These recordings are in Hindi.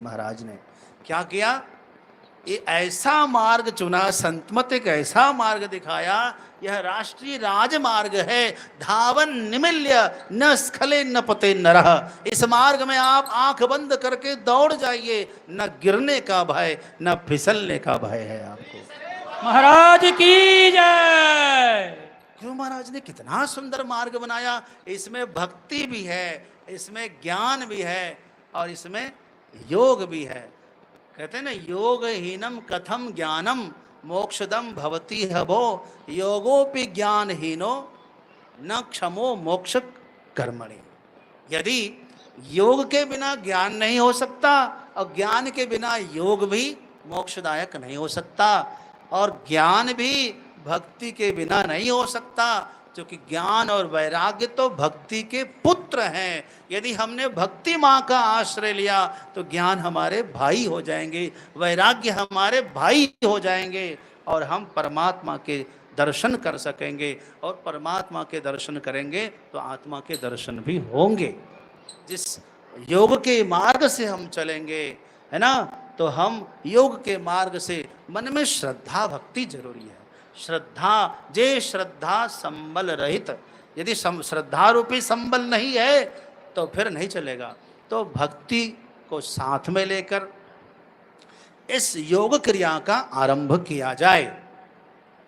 महाराज ने क्या किया, ये ऐसा मार्ग चुना, संतमत एक ऐसा मार्ग दिखाया, यह राष्ट्रीय राजमार्ग है। धावन निमिल्य न स्खले न पते नरः। इस मार्ग में आप आंख बंद करके दौड़ जाइए, न गिरने का भय न फिसलने का भय है आपको। महाराज की जय। क्यों महाराज ने कितना सुंदर मार्ग बनाया। इसमें भक्ति भी है, इसमें ज्ञान भी है और इसमें योग भी है। कहते हैं ना, योग हीनम कथम ज्ञानम मोक्षदम भवती हबो, योगोपि ज्ञान हीनो न क्षमो मोक्ष कर्मणि। यदि योग के बिना ज्ञान नहीं हो सकता और ज्ञान के बिना योग भी मोक्षदायक नहीं हो सकता, और ज्ञान भी भक्ति के बिना नहीं हो सकता, क्योंकि ज्ञान और वैराग्य तो भक्ति के पुत्र हैं। यदि हमने भक्ति माँ का आश्रय लिया तो ज्ञान हमारे भाई हो जाएंगे, वैराग्य हमारे भाई हो जाएंगे और हम परमात्मा के दर्शन कर सकेंगे, और परमात्मा के दर्शन करेंगे तो आत्मा के दर्शन भी होंगे। जिस योग के मार्ग से हम चलेंगे, है ना, तो हम योग के मार्ग से, मन में श्रद्धा भक्ति जरूरी है। श्रद्धा, जे श्रद्धा संबल रहित, यदि श्रद्धा रूपी संबल नहीं है तो फिर नहीं चलेगा। तो भक्ति को साथ में लेकर इस योग क्रिया का आरंभ किया जाए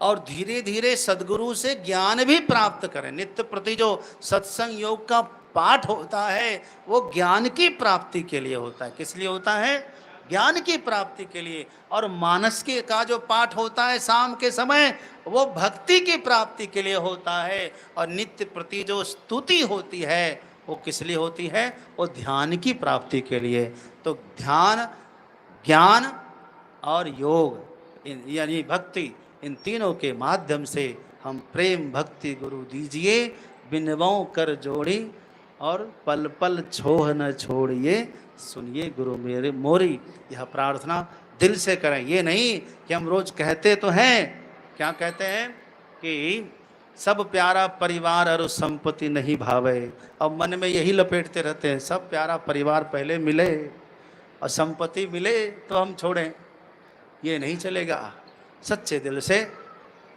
और धीरे धीरे सद्गुरु से ज्ञान भी प्राप्त करें। नित्य प्रति जो सत्संग योग का पाठ होता है वो ज्ञान की प्राप्ति के लिए होता है। किस लिए होता है? ज्ञान की प्राप्ति के लिए। और मानस के का जो पाठ होता है शाम के समय, वो भक्ति की प्राप्ति के लिए होता है। और नित्य प्रति जो स्तुति होती है वो किस लिए होती है? वो ध्यान की प्राप्ति के लिए। तो ध्यान, ज्ञान और योग यानी भक्ति, इन तीनों के माध्यम से हम प्रेम भक्ति गुरु दीजिए, बिनवों कर जोड़ी और पल पल छोह न छोड़िए, सुनिए गुरु मेरे मोरी। यह प्रार्थना दिल से करें। ये नहीं कि हम रोज कहते तो हैं, क्या कहते हैं कि सब प्यारा परिवार और संपत्ति नहीं भावे, और मन में यही लपेटते रहते हैं, सब प्यारा परिवार पहले मिले और संपत्ति मिले तो हम छोड़ें। ये नहीं चलेगा। सच्चे दिल से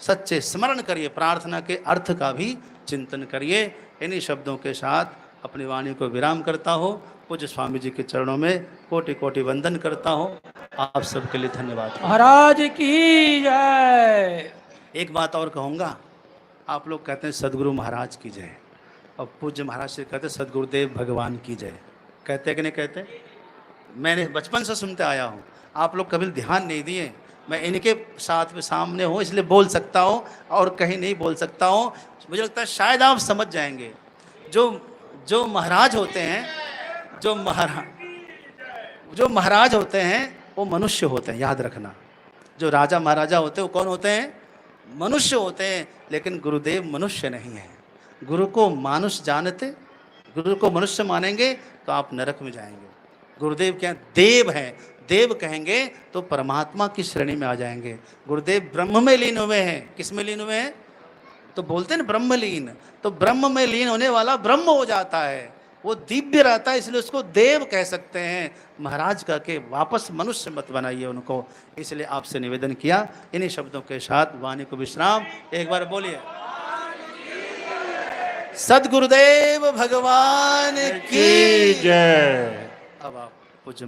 सच्चे स्मरण करिए, प्रार्थना के अर्थ का भी चिंतन करिए। इन्हीं शब्दों के साथ अपनी वाणी को विराम करता हूँ। पूज्य स्वामी जी के चरणों में कोटि कोटि वंदन करता हूँ। आप सबके लिए धन्यवाद। महाराज की जय। एक बात और कहूँगा, आप लोग कहते हैं सदगुरु महाराज की जय, और पूज्य महाराज से कहते हैं सदगुरुदेव भगवान की जय। कहते कि नहीं कहते? मैंने बचपन से सुनते आया हूँ, आप लोग कभी ध्यान नहीं दिए। मैं इनके साथ में सामने हूँ इसलिए बोल सकता हूँ और कहीं नहीं बोल सकता हूँ। मुझे लगता है शायद आप समझ जाएंगे। जो महाराज होते हैं, जो महाराज होते हैं वो मनुष्य होते हैं, याद रखना। जो राजा महाराजा होते हैं वो कौन होते हैं? मनुष्य होते हैं। लेकिन गुरुदेव मनुष्य नहीं है। गुरु को मानुष जानते, गुरु को मनुष्य मानेंगे तो आप नरक में जाएंगे। गुरुदेव क्या देव हैं, देव कहेंगे तो परमात्मा की श्रेणी में आ जाएंगे। गुरुदेव ब्रह्म में लीन हुए हैं। किस में लीन हुए हैं? तो बोलते हैं ब्रह्मलीन। तो ब्रह्म में लीन होने वाला ब्रह्म हो जाता है, वो दिव्य रहता है, इसलिए उसको देव कह सकते हैं। महाराज का के वापस मनुष्य मत बनाइए उनको। इसलिए आपसे निवेदन किया। इन्हीं शब्दों के साथ वाणी को विश्राम। एक बार बोलिए सद्गुरुदेव भगवान की जय। अब आप पूज्य